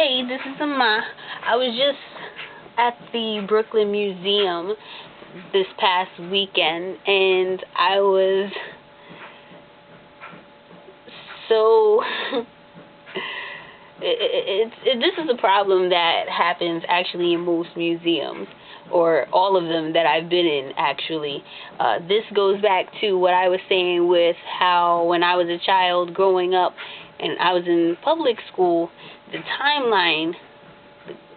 Hey, this is Amma. I was just at the Brooklyn Museum this past weekend, and I was so this is a problem that happens actually in most museums, or all of them that I've been in, actually. This goes back to what I was saying with how when I was a child growing up and I was in public school, the timeline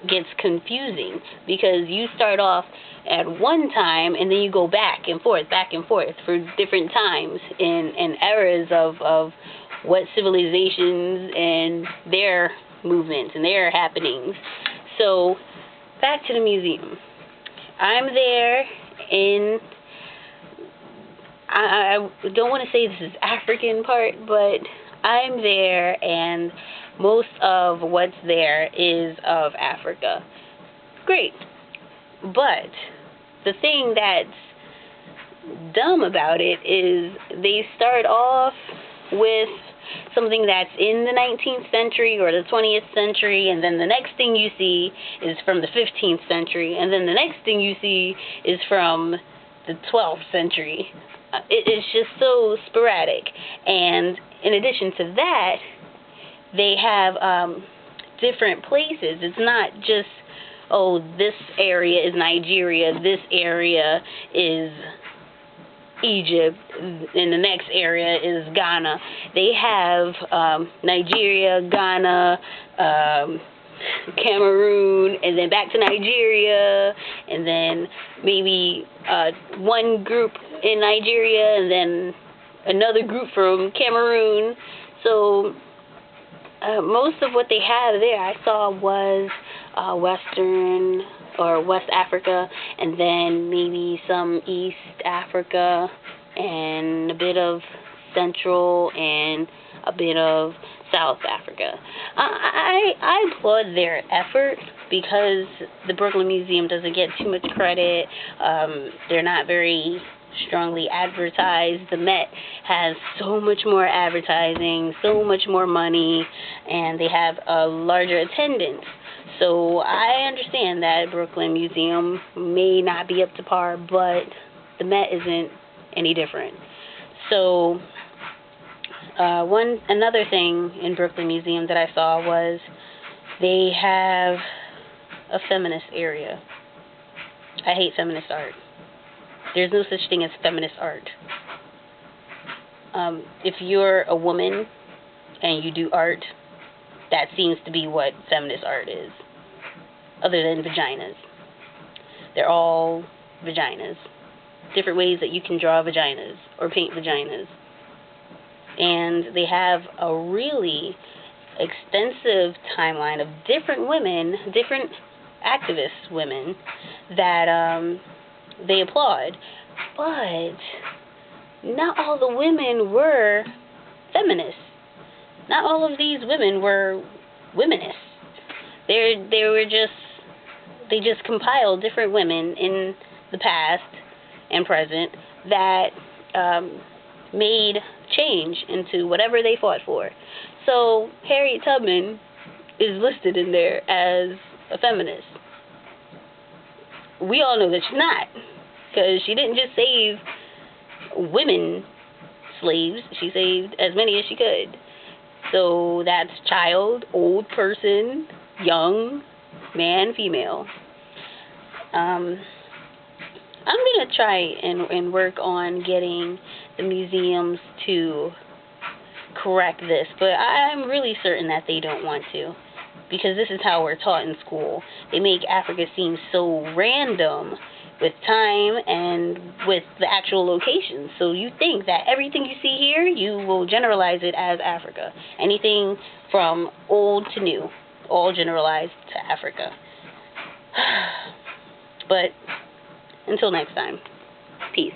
gets confusing because you start off at one time and then you go back and forth for different times and eras of what civilizations and their movements and their happenings. So back to the museum. I'm there in, I don't want to say this is African part, but I'm there and most of what's there is of Africa. Great. But the thing that's dumb about it is they start off with something that's in the 19th century or the 20th century, and then the next thing you see is from the 15th century, and then the next thing you see is from the 12th century. It's just so sporadic. And in addition to that, they have different places. It's not just, oh, this area is Nigeria, this area is Egypt, and the next area is Ghana. They have Nigeria, Ghana, Cameroon, and then back to Nigeria, and then maybe one group in Nigeria, and then another group from Cameroon. So most of what they have there I saw was Western or West Africa, and then maybe some East Africa, and a bit of Central, and a bit of South Africa. I applaud their effort because the Brooklyn Museum doesn't get too much credit. They're not very strongly advertised. The Met has so much more advertising, so much more money, and they have a larger attendance. So I understand that Brooklyn Museum may not be up to par, but the Met isn't any different. So another thing in Brooklyn Museum that I saw was they have a feminist area. I hate feminist art. There's no such thing as feminist art. If you're a woman and you do art, that seems to be what feminist art is, other than vaginas. They're all vaginas. Different ways that you can draw vaginas or paint vaginas. And they have a really extensive timeline of different women, different activist women, that they applaud. But not all the women were feminists. Not all of these women were womanists. They just compiled different women in the past and present that made change into whatever they fought for. So Harriet Tubman is listed in there as a feminist. We all know that she's not, because she didn't just save women slaves. She saved as many as she could. So that's child, old person, young, man, female. I'm going to try and work on getting the museums to correct this, but I'm really certain that they don't want to, because this is how we're taught in school. They make Africa seem so random with time and with the actual locations. So you think that everything you see here, you will generalize it as Africa. Anything from old to new, all generalized to Africa. But until next time, peace.